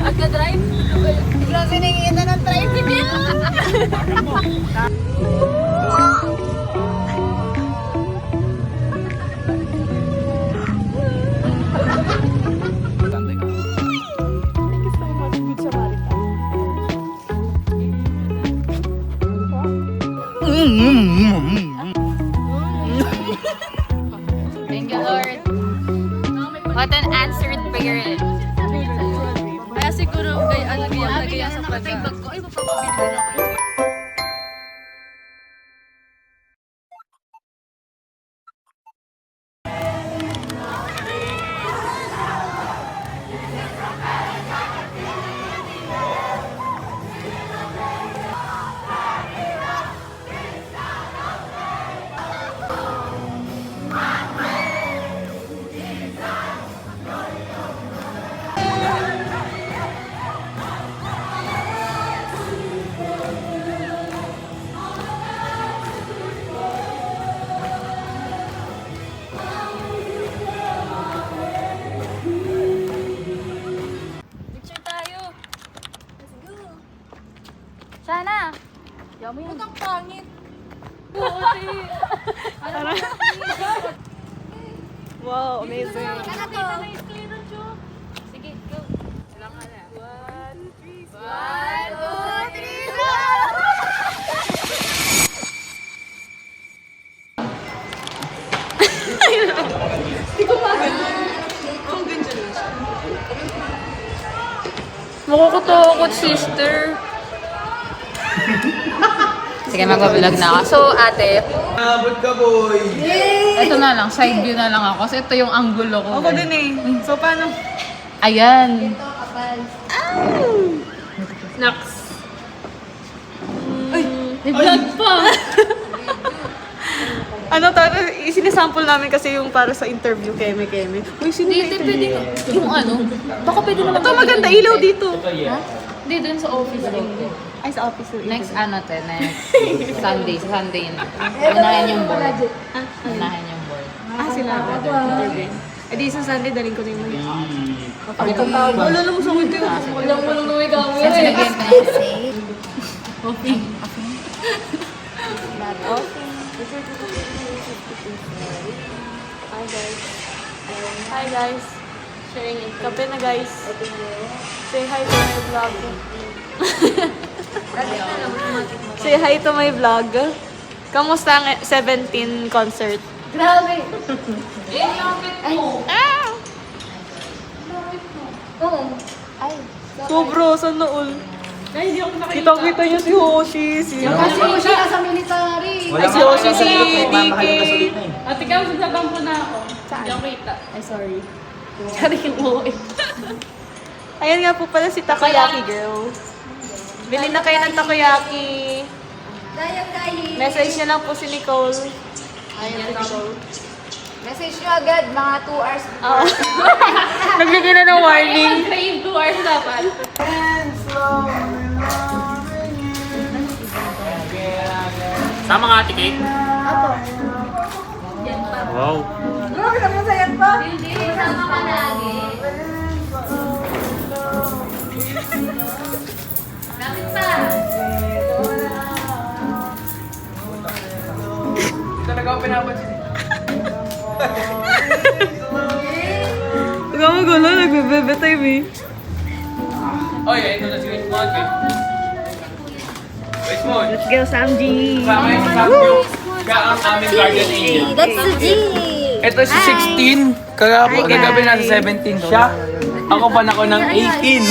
Magka-drive? Biglang siningin na ng tricycle. Thank you, Lord. What an answered prayer. Kaya siguro nagayang sa pagka. Ay, mapapabili ko na ako. Picture tayo. Let's go. Sana. Huwag ang pangit. Wow, amazing. Sige, go. Ilang ka na? 1, 2, 3, Makukutukot, sister. Sige, mag-vlog na ako. So, ate, Abot ka, boy! ito na lang, side view na lang ako. Kasi ito yung angulo ko. Ako din eh. So, paano? Ayan. Next. May vlog pa. Ano to? Sinisample namin kasi yung para sa interview keme-keme. Uy, sino Hindi, na pwede interview? yung ano. Baka pwede naman. Ito maganda, ilaw dito. Ha? Hindi, dun sa office dito. Ay, sa office yung Next interview. ano te, next Sunday. Sa Sunday yun. Unahin yung board. Unahin yung board. Ah, sila. Interview. Eh di sa Sunday, daling ko na yung mga. Ang itong tawag. Wala naman sa winter. Walang lumay kami. Saan sinagyan ka na? Coffee. Hi guys. Sharing it. Kape na guys. Say hi to my vlog. Say hi to my vlog. Kamusta ang 17 concert? Grabe. Sobro, sa noon. Kita-kita niyo si Hoshi, si... Kasi siya nasa military. Ay, si Hoshi, si DK. Ate ka, sasabang ko na ako. Hindi ako kita. Ay, sorry. Sorry yung uwi. Ayan nga po pala si Takoyaki Girl. Bili na kayo ng takoyaki. Dayang-dayi. Message niya lang po si Nicole. Ayan si Nicole. Message nyo agad, mga 2 hours. Oo. Nagbigay na ng warning. Crave 2 hours dapat. Sama nga, Ate Kate. Wow. Grabe naman sayang pa. Hindi, sama ka lagi. Bakit pa? Talaga ako pinapansin. Huwag mo gulo, nagbebebe time eh. Oy, ito na si Wait Mod. Wait Mod. Let's go, Samji. Kasama yung kasama yung ang aming guardian angel. That's the G. Ito si 16. Kagabi nasa 17 siya. Ako pa na ako ng 18.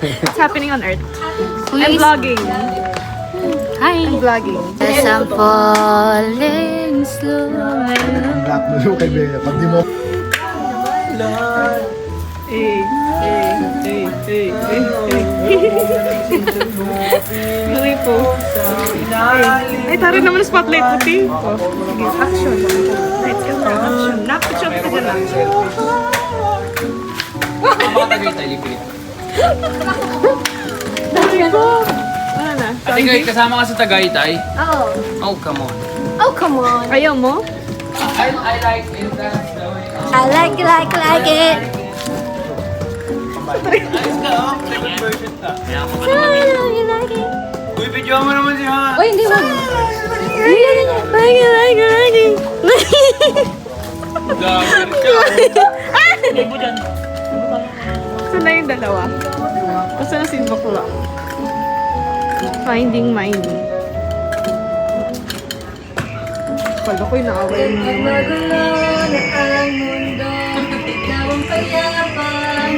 What's happening on Earth? I'm vlogging. Hi. I'm vlogging. As I'm falling slowly. Black mo yung kay Bea. Pag di mo... Hey, hey, hey, hey, hey. Tuloy po. Ay, tara naman ang spotlight puti. Oh, sige, action. Let's go, action. Napachop ka dyan lang. Ang mga Tagaytay, liquid. Dami ko. Ano na? Ate Kate, kasama ka sa Tagaytay? Oo. Oh, come on. Oh, come on. Ayaw mo? I like it. That's the way. I like it. Ayos ka, oh. Second version ka. I like it. Uy, video mo naman siya. Uy, hindi mo. Like it. Gagawin ka. Gusto na yung dalawa. Gusto na si bakla. Finding Mindy. Pala ko'y naaway mo. Magulo na ang mundo, ikaw ang payaman,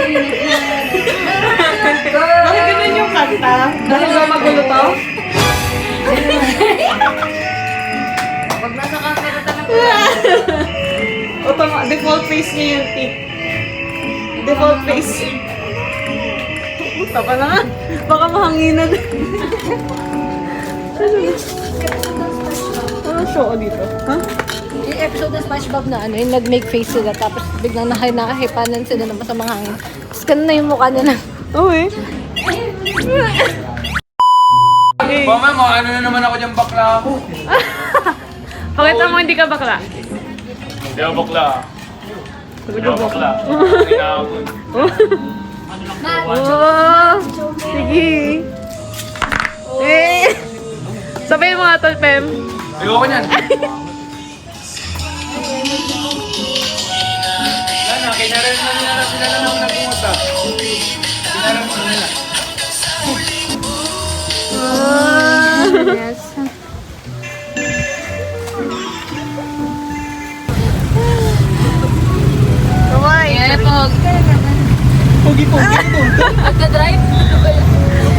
Bakit ganun yung kanta? Dahil ba magulo to? Pag nasa camera talaga. Default face niya yung tip. Default face. Puta pa na nga. Baka mahanginan. Ano show dito? Ha? Yung episode ng SpongeBob na ano, yung nag-make face sila, tapos biglang nakahipanan sila ng masamang hangin. Tapos ganun na yung mukha nila. Oo eh. Mama mo, ano na naman ako dyan bakla ako. Pakita mo hindi ka bakla. Hindi ako bakla. Hindi ako bakla. Tinawag. Oh, sige. Eh. Sabay mo nga tol, Pem. Ayoko niyan. Wala na, kinaran na nila sila na naman nag-uusap. Kinaran na nila. Yes. Kamay. Pogi-pogi ito. Nagda-drive?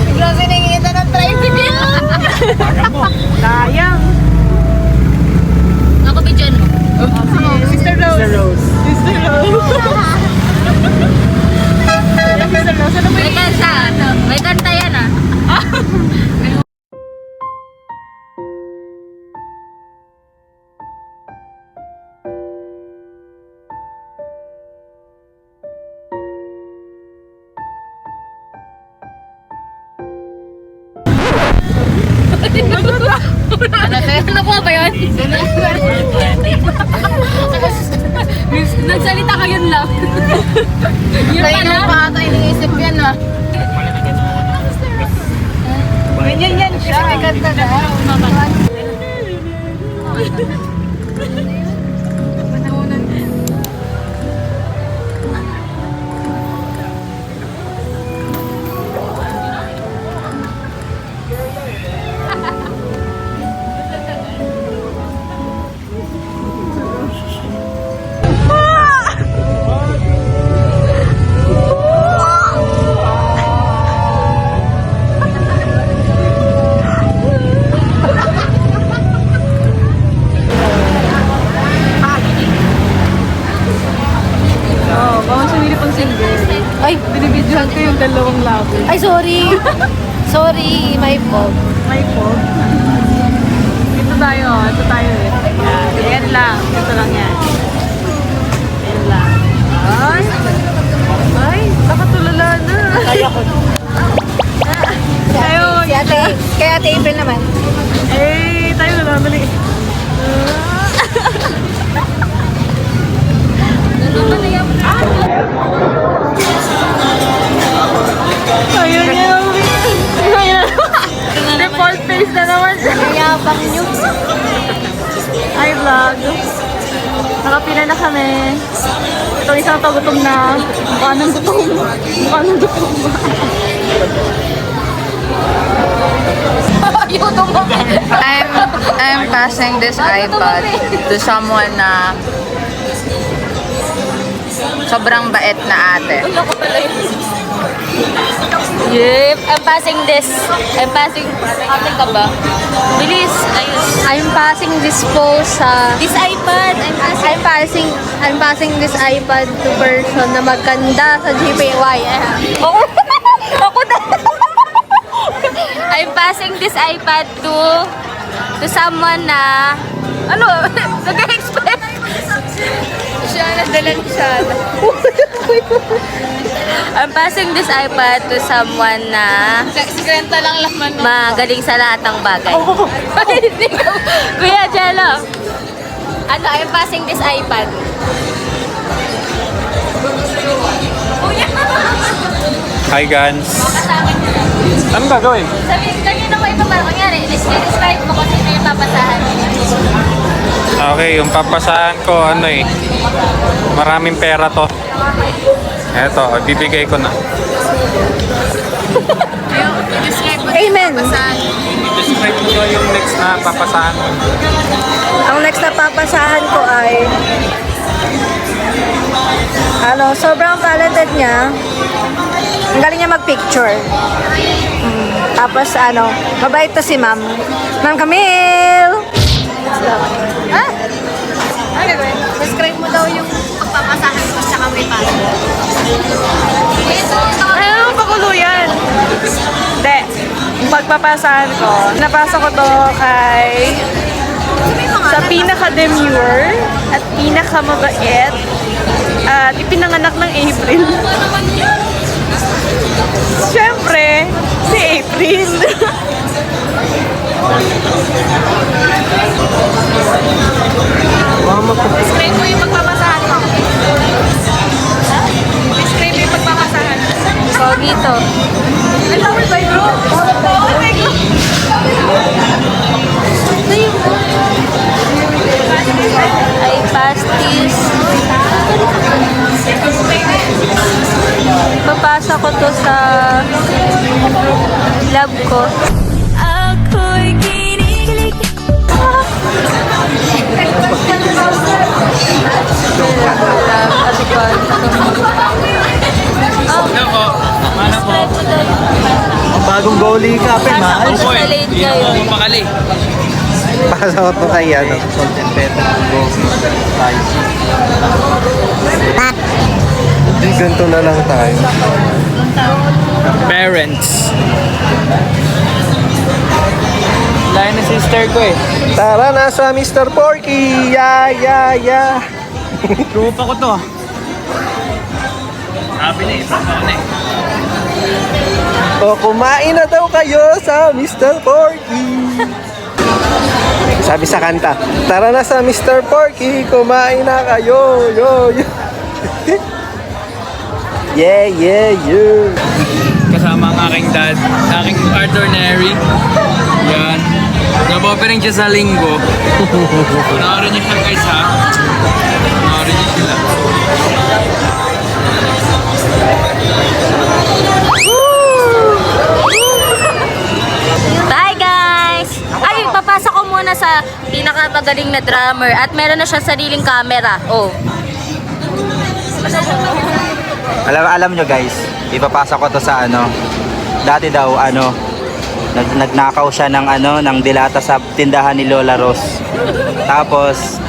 Biglang siningita ng tricycle. Sayang. Ako bidyan mo. Sister Rose. Sister Rose. Sister Rose. Sister Rose. Ano ba May kanta. May kanta yan ah. Ano po ba yun? Nagsalita ka yun lang. Yun pala. Ata iniisip yan ah. Ganyan siya. May kanta na. Oo, baka sumili pang single. Ay, Binibidyohan ko yung dalawang lover. ay sorry. Sorry, my fault. May phone. Ito tayo. Ito tayo eh. Yan. Yan lang. Ito lang yan. Yan lang. Ay! Ay! Nakatulala na. Kaya ko. Tayo. Si ate, kaya ate April naman. Eh, tayo na lang. Dali. Ayun niya. Ayun. Default face na naman siya. Mayabang nyo. Hi vlog. Nakapila na kami. Ito isang to gutom na. Mukha ng gutom. Mukha ng gutom. I'm passing this iPad to someone na sobrang bait na ate. Yep, I'm passing this. I'm passing. Ate ka ba? Bilis, ayos. I'm passing this po sa... This iPad. I'm passing this iPad to person na maganda sa GPY. Ako? Ako na. I'm passing this iPad to someone na... Ano? Nag-expect? Siya, nadalan siya. I'm passing this iPad to someone na Sikrenta lang laman. magaling sa lahat ng bagay. Kuya Jello, ano, I'm passing this iPad Hi, Gans. Anong gagawin? Sabihin, kanina ko ito parang kunyari, describe mo kung sino yung papasahan. Okay, yung papasahan ko, maraming pera to. Eto, bibigay ko na. Amen! Describe mo yung next na papasahan mo. Ang next na papasahan ko ay sobrang talented niya. Ang galing niya mag-picture. Tapos mabait to si ma'am. Ma'am Camille! Ah? Ano gagawin? Describe mo daw yung pagpapasahan ko sa may pala. Ano pakulo yan? Hindi. Yung pagpapasahan ko, napasa ko to kay sa pinaka-demure at pinaka-mabait at ipinanganak ng April. Siyempre, si April. Describe mo yung pagpapasahan mo. Describe mo yung pagpapasahan. Pogi to. Ang tawag ba yun? Oh my God! Ay pastis. Papasa ko to sa lab ko. Ako'y kinikilig. Bagong goalie ka, Pen, ha? Pasok ko sa late kayo. Makali. Pasa ko to kay, salt and pepper. Spicy. Ganito na lang tayo. Parents. Lain na sister ko eh. Tara na sa Mr. Porky! Yeah! Trupa ko to. Sabi na eh. O, kumain na daw kayo sa Mr. Porky! Sabi sa kanta, tara na sa Mr. Porky, kumain na kayo! Yo! Yeah! Kasama ang aking dad, aking ordinary. Yan. Nabopering siya sa linggo. Panoorin niyo siya guys ha. Panoorin niyo sila. Bye guys! Ay, papasa ko muna sa pinakamagaling na drummer at meron na siya sariling camera. Oh. Alam nyo guys, ipapasa ko to sa dati daw nagnakaw siya ng dilata sa tindahan ni Lola Ros. Tapos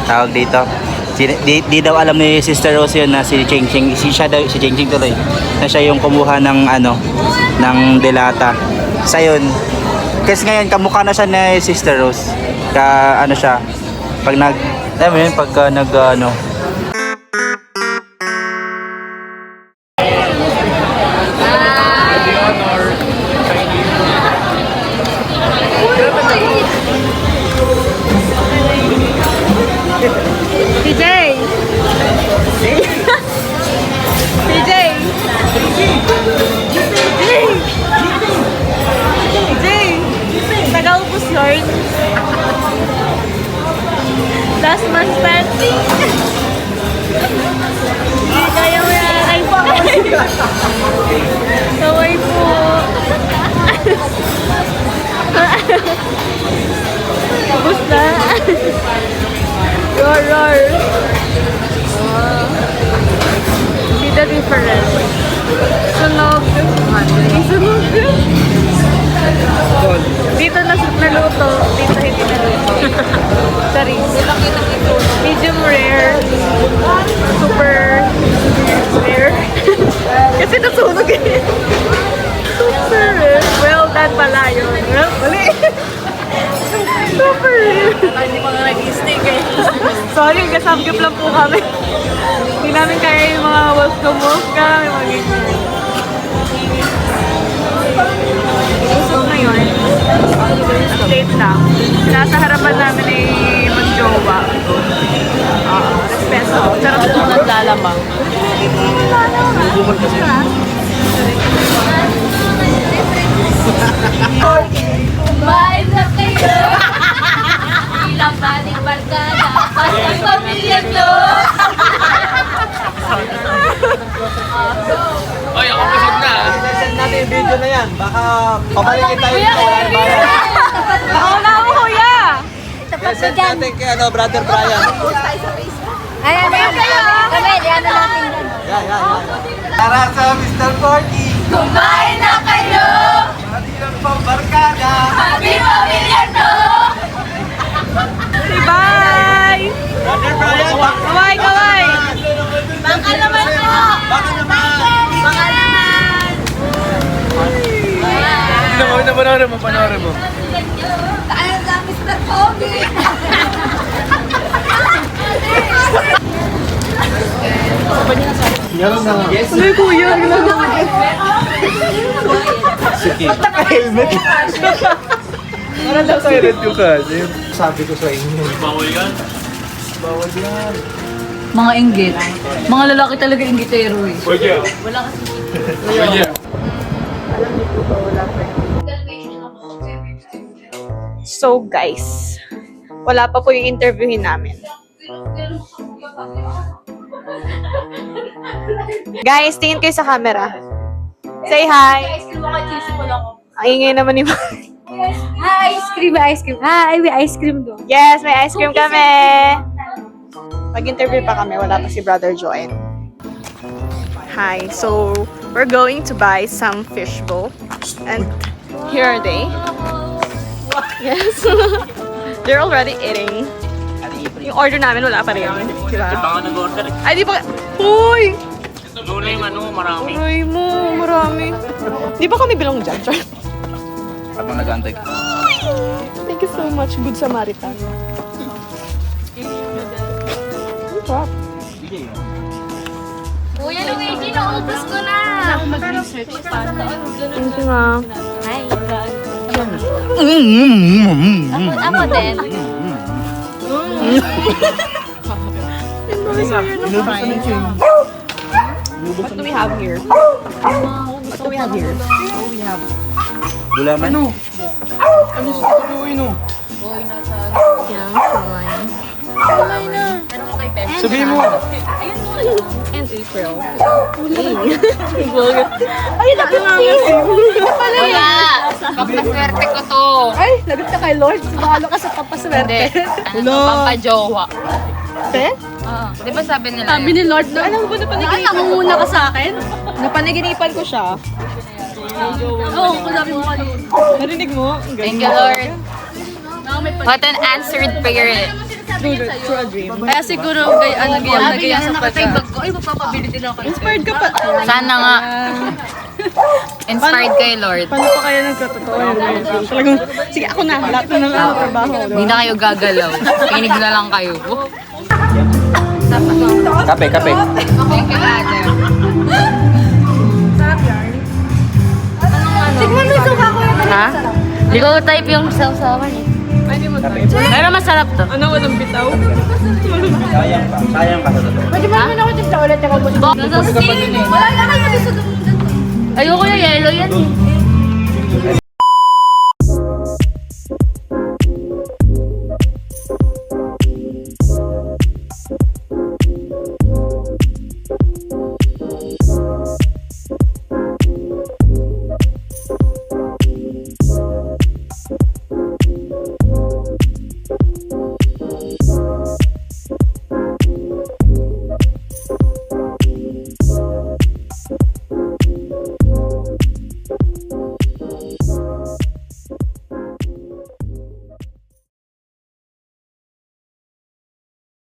tawag dito, di daw alam ni Sister Rose yun na si Ching Ching, si Ching Ching tuloy, na siya yung kumuha ng ng dilata. Sa yun, kasi ngayon kamukha na siya ni Sister Rose. Siya, pag DJ! Nag-aupos yun. Last man standing. Hindi kaya mo yan. Ay, Kaway po. Ubus na. Roar. See the difference. Sunog. Sunog. Dito naluto. Dito hindi naluto. Sorry. Medium rare. Super rare. Kasi nasunog eh. Super rare. Well done pala yun. Well, mali. Super rare. Hindi mga nag-stick eh. Sorry, kasamgip lang po kami. Hindi namin kaya yung mga walk-to-walk-ka. Yung mga ganyan. So ngayon, update lang. Nasa harapan namin ay mag-jowa. Respeto. Sarap ito naglalamang. Kumain na kayo! Ilang baling barkada, pasang pamilya to! Oy, ako busog na. Send natin yung video na yan. Baka pabalikin tayo dito. Walang bayan. Nauna ako, kuya! Send natin kay Brother Brian. Ayan na kayo! Kami, yan na natin yan. Yan. Para sa Mr. Corky. Kumain na kayo! Madilang pambarkada. Happy pamilya to! Say bye! Brother Brian. Kaway, kaway! Baka naman po! Baka naman. Baka naman! Panoorin mo. Kaya sa Mr. Pogi! Yes. Ano yung kuya? Ginagawa niya. Sige. Naka-helmet. Para daw sa helmet yung kasi. Sabi ko sa inyo. Bawal yan. Mga inggit. Mga lalaki talaga inggitero eh. Pwede yan. Pwede yan. So guys, wala pa po yung interviewin namin. Guys, tingin kayo sa camera. Say hi! Ang ingay naman ni Mari. Hi, ice cream! Hi, may ice cream doon. Yes, may ice cream kami! Mag-interview pa kami, wala pa si Brother Joel. Hi, so we're going to buy some fishbowl. And here are they. Yes. They're already eating. Yung order namin, wala pa rin. Diba? Ay, di ba? Uy! Doon yung marami. Aray mo, marami. Di ba kami bilang dyan? Habang nag-aantay ka. Thank you so much, Good Samaritan. Wow. Kuya Luigi, naubos ko na! Mag-research pa. Thank you, ma. Hi. Ako din. What do we have here? What do we have here? Gulaman? Ano? Sabihin mo. And April. Ay, naku nga Wala! Papaswerte ko to. Ay, lagot ka kay Lord. Bahala ka sa papaswerte. Ano to? Pampajowa. Te? Di ba sabi nila Sabi ni Lord, alam mo na panaginipan ko. Nangunguna ka sa akin? Napanaginipan ko siya. Oo, sabi mo ka Lord. Narinig mo? Thank you, Lord. What an answered prayer. Through a dream. Kaya siguro, nagaya sa pagka. Ay, magpapabili din ako. Inspired ka pa. Sana nga. Inspired kay Lord. Paano pa kaya nagkatotoo yung dream? Talagang, sige ako na. Lahat na ng trabaho. Hindi na kayo gagalaw. Kinig na lang kayo. Kape. Thank you, ate. Tignan mo yung suka ko yung Ha? Hindi ko type yung sausawan eh. Ay, di mo tayo. Pero masarap to. Ano, walang bitaw? Sayang pa sa totoo. Pwede ba naman ako tignan ulit yung kabos? Wala na kayo sa Ayoko yung yellow yan eh.